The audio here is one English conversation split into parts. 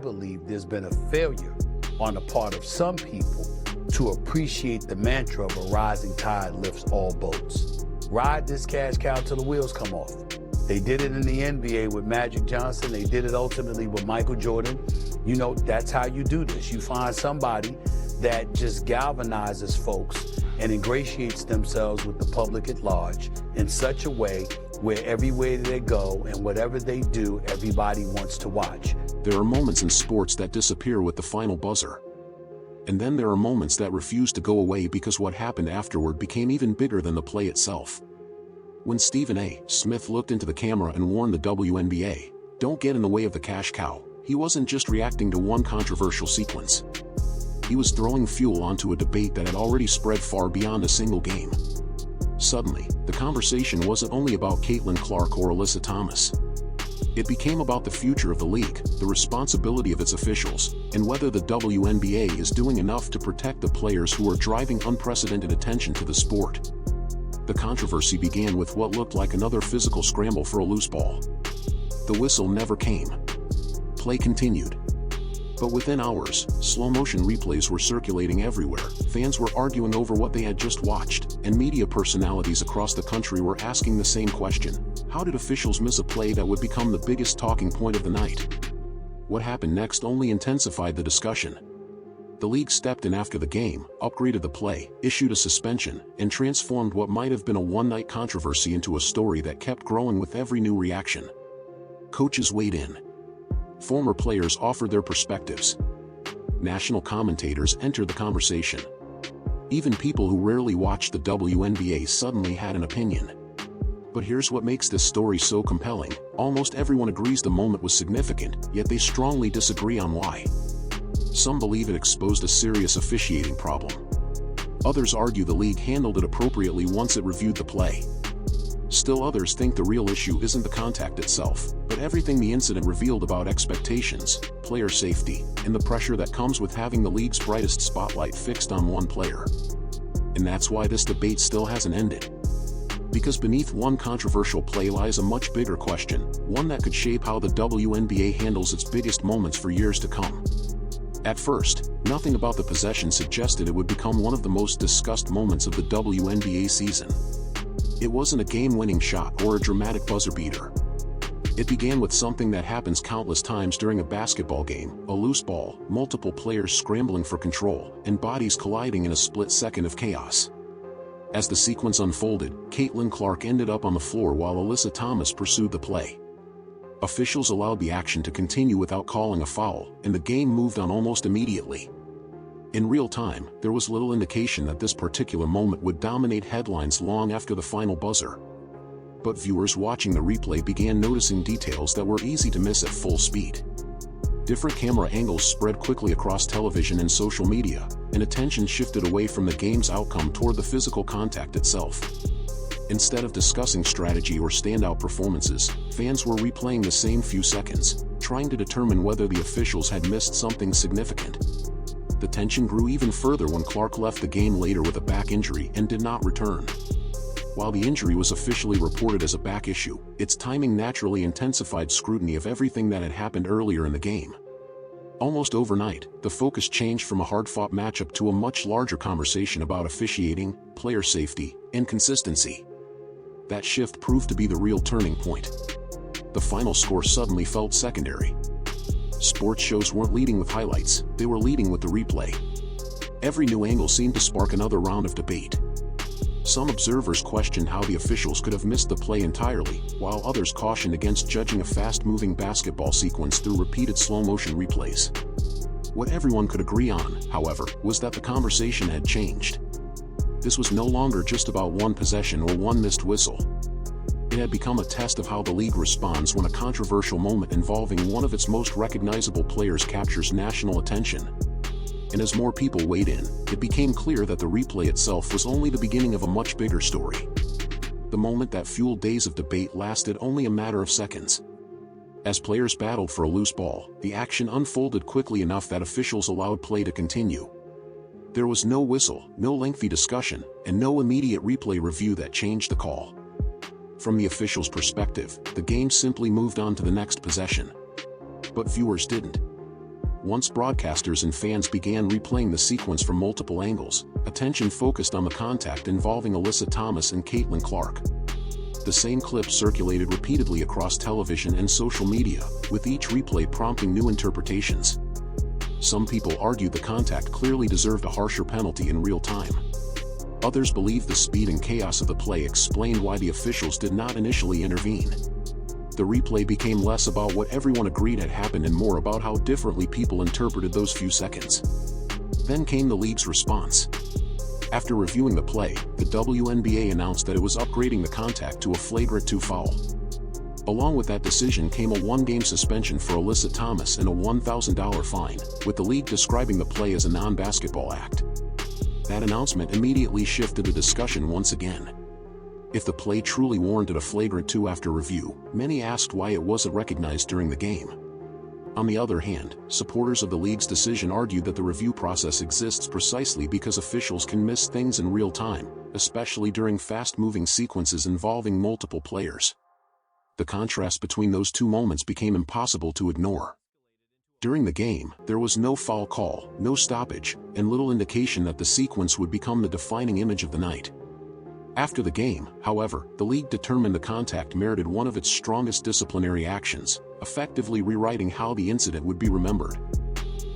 believe there's been a failure on the part of some people to appreciate the mantra of a rising tide lifts all boats. Ride this cash cow till the wheels come off. They did it in the NBA with Magic Johnson. They did it ultimately with Michael Jordan. You know, that's how you do this. You find somebody that just galvanizes folks and ingratiates themselves with the public at large in such a way where everywhere they go and whatever they do, everybody wants to watch. There are moments in sports that disappear with the final buzzer. And then there are moments that refuse to go away because what happened afterward became even bigger than the play itself. When Stephen A. Smith looked into the camera and warned the WNBA, "Don't get in the way of the cash cow," he wasn't just reacting to one controversial sequence. He was throwing fuel onto a debate that had already spread far beyond a single game. Suddenly, the conversation wasn't only about Caitlin Clark or Alyssa Thomas. It became about the future of the league, the responsibility of its officials, and whether the WNBA is doing enough to protect the players who are driving unprecedented attention to the sport. The controversy began with what looked like another physical scramble for a loose ball. The whistle never came. Play continued. But within hours, slow-motion replays were circulating everywhere, fans were arguing over what they had just watched, and media personalities across the country were asking the same question: how did officials miss a play that would become the biggest talking point of the night? What happened next only intensified the discussion. The league stepped in after the game, upgraded the play, issued a suspension, and transformed what might have been a one-night controversy into a story that kept growing with every new reaction. Coaches weighed in. Former players offered their perspectives. National commentators entered the conversation. Even people who rarely watched the WNBA suddenly had an opinion. But here's what makes this story so compelling: almost everyone agrees the moment was significant, yet they strongly disagree on why. Some believe it exposed a serious officiating problem. Others argue the league handled it appropriately once it reviewed the play. Still others think the real issue isn't the contact itself, but everything the incident revealed about expectations, player safety, and the pressure that comes with having the league's brightest spotlight fixed on one player. And that's why this debate still hasn't ended. Because beneath one controversial play lies a much bigger question, one that could shape how the WNBA handles its biggest moments for years to come. At first, nothing about the possession suggested it would become one of the most discussed moments of the WNBA season. It wasn't a game-winning shot or a dramatic buzzer beater. It began with something that happens countless times during a basketball game: a loose ball, multiple players scrambling for control, and bodies colliding in a split second of chaos. As the sequence unfolded, Caitlin Clark ended up on the floor while Alyssa Thomas pursued the play. Officials allowed the action to continue without calling a foul, and the game moved on almost immediately. In real time, there was little indication that this particular moment would dominate headlines long after the final buzzer. But viewers watching the replay began noticing details that were easy to miss at full speed. Different camera angles spread quickly across television and social media, and attention shifted away from the game's outcome toward the physical contact itself. Instead of discussing strategy or standout performances, fans were replaying the same few seconds, trying to determine whether the officials had missed something significant. The tension grew even further when Clark left the game later with a back injury and did not return. While the injury was officially reported as a back issue, its timing naturally intensified scrutiny of everything that had happened earlier in the game. Almost overnight, the focus changed from a hard-fought matchup to a much larger conversation about officiating, player safety, and consistency. That shift proved to be the real turning point. The final score suddenly felt secondary. Sports shows weren't leading with highlights, they were leading with the replay. Every new angle seemed to spark another round of debate. Some observers questioned how the officials could have missed the play entirely, while others cautioned against judging a fast-moving basketball sequence through repeated slow-motion replays. What everyone could agree on, however, was that the conversation had changed. This was no longer just about one possession or one missed whistle. It had become a test of how the league responds when a controversial moment involving one of its most recognizable players captures national attention. And as more people weighed in, it became clear that the replay itself was only the beginning of a much bigger story. The moment that fueled days of debate lasted only a matter of seconds. As players battled for a loose ball, the action unfolded quickly enough that officials allowed play to continue. There was no whistle, no lengthy discussion, and no immediate replay review that changed the call. From the official's perspective, the game simply moved on to the next possession. But viewers didn't. Once broadcasters and fans began replaying the sequence from multiple angles, attention focused on the contact involving Alyssa Thomas and Caitlin Clark. The same clip circulated repeatedly across television and social media, with each replay prompting new interpretations. Some people argued the contact clearly deserved a harsher penalty in real time. Others believed the speed and chaos of the play explained why the officials did not initially intervene. The replay became less about what everyone agreed had happened and more about how differently people interpreted those few seconds. Then came the league's response. After reviewing the play, the WNBA announced that it was upgrading the contact to a flagrant 2 foul. Along with that decision came a 1-game suspension for Alyssa Thomas and a $1,000 fine, with the league describing the play as a non-basketball act. That announcement immediately shifted the discussion once again. If the play truly warranted a flagrant 2 after review, many asked why it wasn't recognized during the game. On the other hand, supporters of the league's decision argued that the review process exists precisely because officials can miss things in real time, especially during fast-moving sequences involving multiple players. The contrast between those two moments became impossible to ignore. During the game, there was no foul call, no stoppage, and little indication that the sequence would become the defining image of the night. After the game, however, the league determined the contact merited one of its strongest disciplinary actions, effectively rewriting how the incident would be remembered.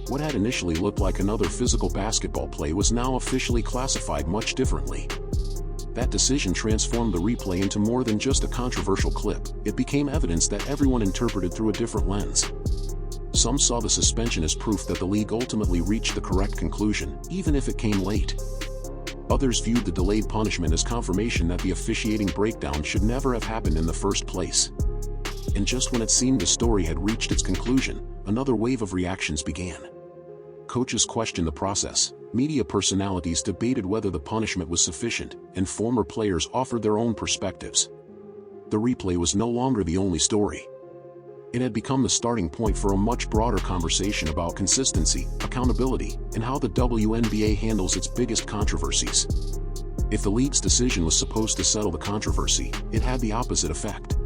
What had initially looked like another physical basketball play was now officially classified much differently. That decision transformed the replay into more than just a controversial clip. It became evidence that everyone interpreted through a different lens. Some saw the suspension as proof that the league ultimately reached the correct conclusion, even if it came late. Others viewed the delayed punishment as confirmation that the officiating breakdown should never have happened in the first place. And just when it seemed the story had reached its conclusion, another wave of reactions began. Coaches questioned the process, media personalities debated whether the punishment was sufficient, and former players offered their own perspectives. The replay was no longer the only story. It had become the starting point for a much broader conversation about consistency, accountability, and how the WNBA handles its biggest controversies. If the league's decision was supposed to settle the controversy, it had the opposite effect.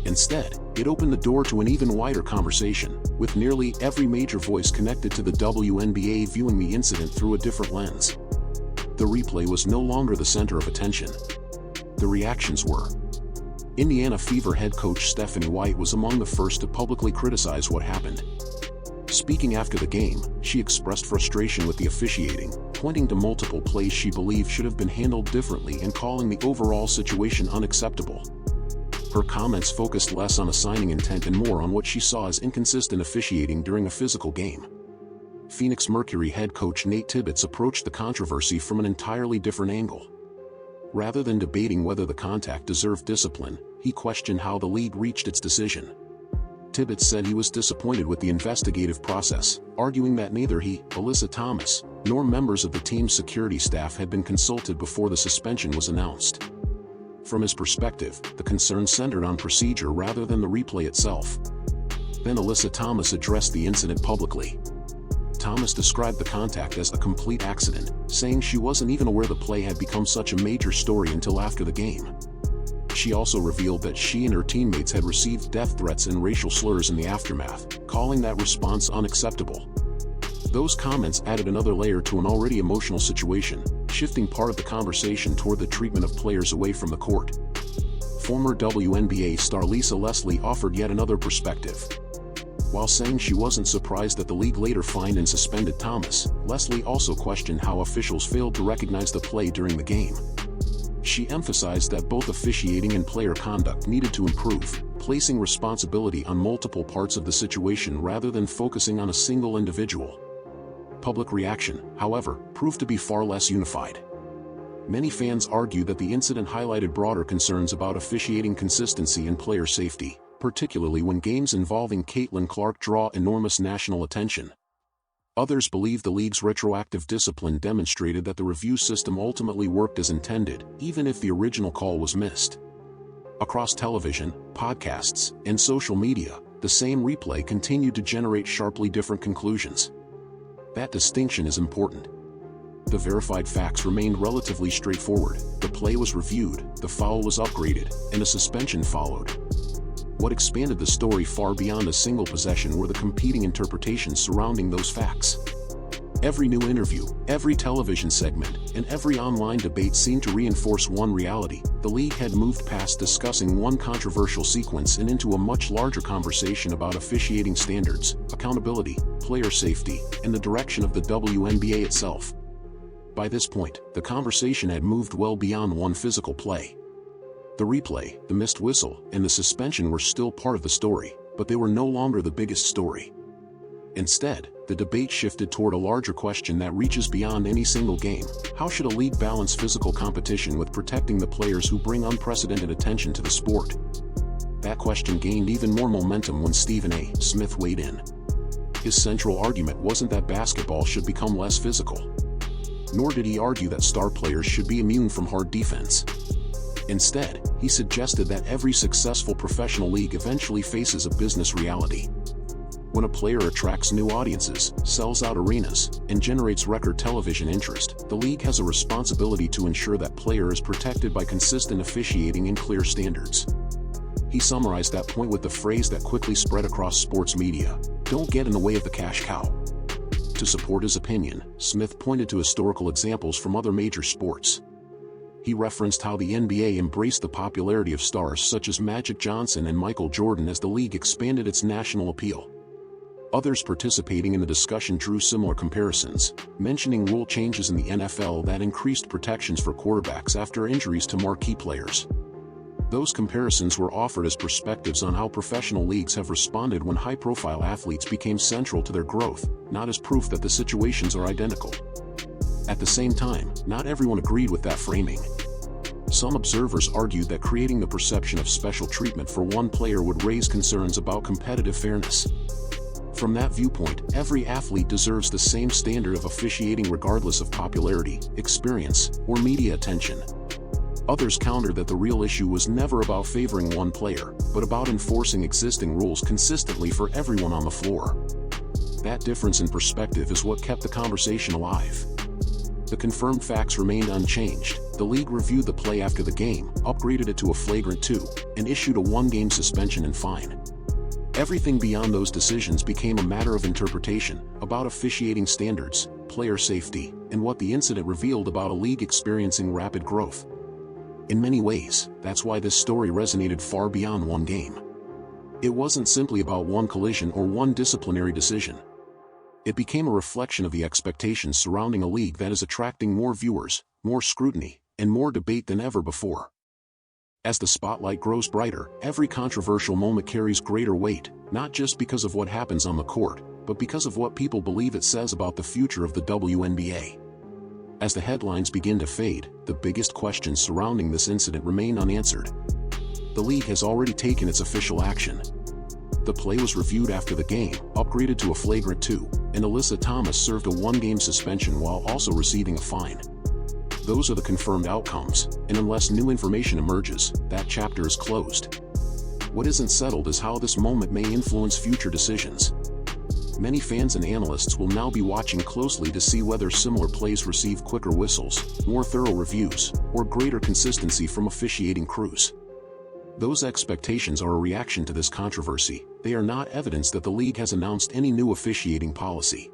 Instead, it opened the door to an even wider conversation, with nearly every major voice connected to the WNBA viewing the incident through a different lens. The replay was no longer the center of attention. The reactions were. Indiana Fever head coach Stephanie White was among the first to publicly criticize what happened. Speaking after the game, she expressed frustration with the officiating, pointing to multiple plays she believed should have been handled differently and calling the overall situation unacceptable. Her comments focused less on assigning intent and more on what she saw as inconsistent officiating during a physical game. Phoenix Mercury head coach Nate Tibbetts approached the controversy from an entirely different angle. Rather than debating whether the contact deserved discipline, he questioned how the league reached its decision. Tibbetts said he was disappointed with the investigative process, arguing that neither he, Alyssa Thomas, nor members of the team's security staff had been consulted before the suspension was announced. From his perspective, the concern centered on procedure rather than the replay itself. Then Alyssa Thomas addressed the incident publicly. Thomas described the contact as a complete accident, saying she wasn't even aware the play had become such a major story until after the game. She also revealed that she and her teammates had received death threats and racial slurs in the aftermath, calling that response unacceptable. Those comments added another layer to an already emotional situation, shifting part of the conversation toward the treatment of players away from the court. Former WNBA star Lisa Leslie offered yet another perspective. While saying she wasn't surprised that the league later fined and suspended Thomas, Leslie also questioned how officials failed to recognize the play during the game. She emphasized that both officiating and player conduct needed to improve, placing responsibility on multiple parts of the situation rather than focusing on a single individual. Public reaction, however, proved to be far less unified. Many fans argued that the incident highlighted broader concerns about officiating consistency and player safety, particularly when games involving Caitlin Clark draw enormous national attention. Others believe the league's retroactive discipline demonstrated that the review system ultimately worked as intended, even if the original call was missed. Across television, podcasts, and social media, the same replay continued to generate sharply different conclusions. That distinction is important. The verified facts remained relatively straightforward. The play was reviewed, the foul was upgraded, and a suspension followed. What expanded the story far beyond a single possession were the competing interpretations surrounding those facts. Every new interview, every television segment, and every online debate seemed to reinforce one reality: the league had moved past discussing one controversial sequence and into a much larger conversation about officiating standards, accountability, player safety, and the direction of the WNBA itself. By this point, the conversation had moved well beyond one physical play. The replay, the missed whistle, and the suspension were still part of the story, but they were no longer the biggest story. Instead, the debate shifted toward a larger question that reaches beyond any single game: how should a league balance physical competition with protecting the players who bring unprecedented attention to the sport? That question gained even more momentum when Stephen A. Smith weighed in. His central argument wasn't that basketball should become less physical. Nor did he argue that star players should be immune from hard defense. Instead, he suggested that every successful professional league eventually faces a business reality. When a player attracts new audiences, sells out arenas, and generates record television interest, the league has a responsibility to ensure that player is protected by consistent officiating and clear standards. He summarized that point with the phrase that quickly spread across sports media: "Don't get in the way of the cash cow." To support his opinion, Smith pointed to historical examples from other major sports. He referenced how the NBA embraced the popularity of stars such as Magic Johnson and Michael Jordan as the league expanded its national appeal. Others participating in the discussion drew similar comparisons, mentioning rule changes in the NFL that increased protections for quarterbacks after injuries to marquee players. Those comparisons were offered as perspectives on how professional leagues have responded when high-profile athletes became central to their growth, not as proof that the situations are identical. At the same time, not everyone agreed with that framing. Some observers argued that creating the perception of special treatment for one player would raise concerns about competitive fairness. From that viewpoint, every athlete deserves the same standard of officiating regardless of popularity, experience, or media attention. Others countered that the real issue was never about favoring one player, but about enforcing existing rules consistently for everyone on the floor. That difference in perspective is what kept the conversation alive. The confirmed facts remained unchanged. The league reviewed the play after the game, upgraded it to a flagrant 2, and issued a one-game suspension and fine. Everything beyond those decisions became a matter of interpretation, about officiating standards, player safety, and what the incident revealed about a league experiencing rapid growth. In many ways, that's why this story resonated far beyond one game. It wasn't simply about one collision or one disciplinary decision. It became a reflection of the expectations surrounding a league that is attracting more viewers, more scrutiny, and more debate than ever before. As the spotlight grows brighter, every controversial moment carries greater weight, not just because of what happens on the court, but because of what people believe it says about the future of the WNBA. As the headlines begin to fade, the biggest questions surrounding this incident remain unanswered. The league has already taken its official action. The play was reviewed after the game, upgraded to a flagrant 2, and Alyssa Thomas served a one-game suspension while also receiving a fine. Those are the confirmed outcomes, and unless new information emerges, that chapter is closed. What isn't settled is how this moment may influence future decisions. Many fans and analysts will now be watching closely to see whether similar plays receive quicker whistles, more thorough reviews, or greater consistency from officiating crews. Those expectations are a reaction to this controversy. They are not evidence that the league has announced any new officiating policy.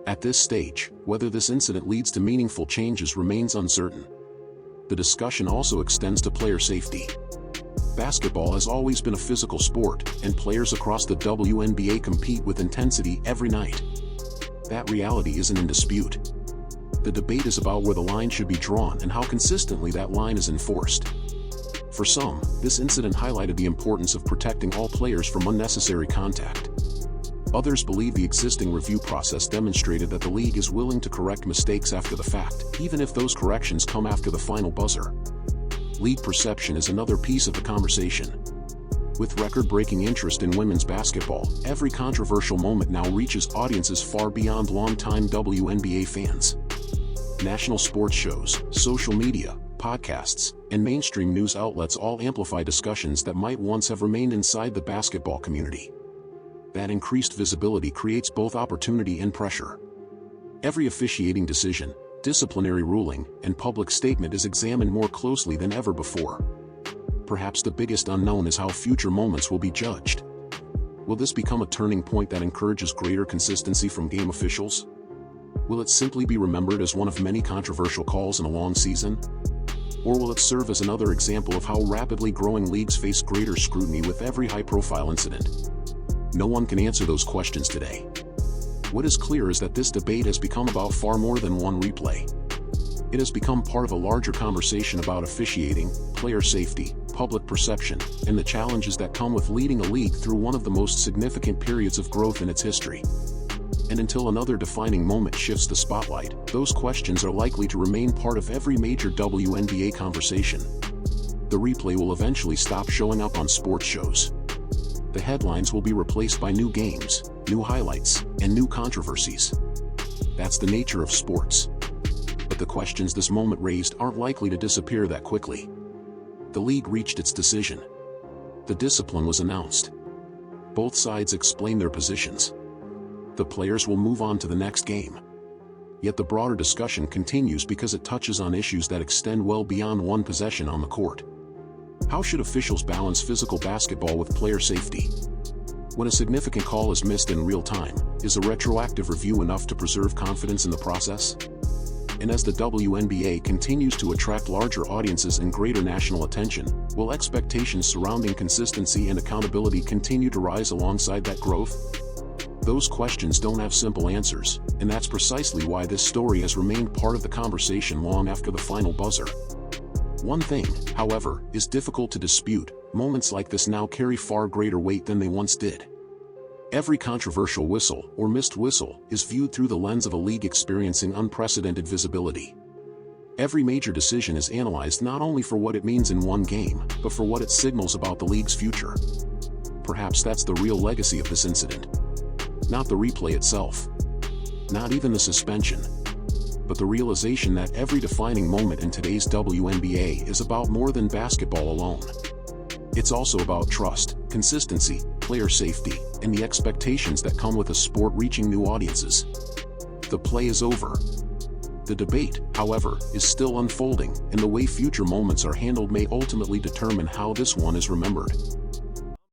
At this stage, whether this incident leads to meaningful changes remains uncertain. The discussion also extends to player safety. Basketball has always been a physical sport, and players across the WNBA compete with intensity every night. That reality isn't in dispute. The debate is about where the line should be drawn and how consistently that line is enforced. For some, this incident highlighted the importance of protecting all players from unnecessary contact. Others believe the existing review process demonstrated that the league is willing to correct mistakes after the fact, even if those corrections come after the final buzzer. League perception is another piece of the conversation. With record-breaking interest in women's basketball, every controversial moment now reaches audiences far beyond longtime WNBA fans. National sports shows, social media, podcasts, and mainstream news outlets all amplify discussions that might once have remained inside the basketball community. That increased visibility creates both opportunity and pressure. Every officiating decision, disciplinary ruling, and public statement is examined more closely than ever before. perhaps the biggest unknown is how future moments will be judged. Will this become a turning point that encourages greater consistency from game officials? Will it simply be remembered as one of many controversial calls in a long season? Or will it serve as another example of how rapidly growing leagues face greater scrutiny with every high-profile incident? No one can answer those questions today. What is clear is that this debate has become about far more than one replay. It has become part of a larger conversation about officiating, player safety, public perception, and the challenges that come with leading a league through one of the most significant periods of growth in its history. And until another defining moment shifts the spotlight, those questions are likely to remain part of every major WNBA conversation. The replay will eventually stop showing up on sports shows. The headlines will be replaced by new games, new highlights, and new controversies. That's the nature of sports. But the questions this moment raised aren't likely to disappear that quickly. The league reached its decision. The discipline was announced. Both sides explained their positions. The players will move on to the next game. Yet the broader discussion continues because it touches on issues that extend well beyond one possession on the court. How should officials balance physical basketball with player safety? When a significant call is missed in real time, is a retroactive review enough to preserve confidence in the process? And as the WNBA continues to attract larger audiences and greater national attention, will expectations surrounding consistency and accountability continue to rise alongside that growth? Those questions don't have simple answers, and that's precisely why this story has remained part of the conversation long after the final buzzer. One thing, however, is difficult to dispute: moments like this now carry far greater weight than they once did. Every controversial whistle or missed whistle is viewed through the lens of a league experiencing unprecedented visibility. Every major decision is analyzed not only for what it means in one game, but for what it signals about the league's future. Perhaps that's the real legacy of this incident. Not the replay itself, not even the suspension, but the realization that every defining moment in today's WNBA is about more than basketball alone. It's also about trust, consistency, player safety, and the expectations that come with a sport reaching new audiences. The play is over. The debate, however, is still unfolding, and the way future moments are handled may ultimately determine how this one is remembered.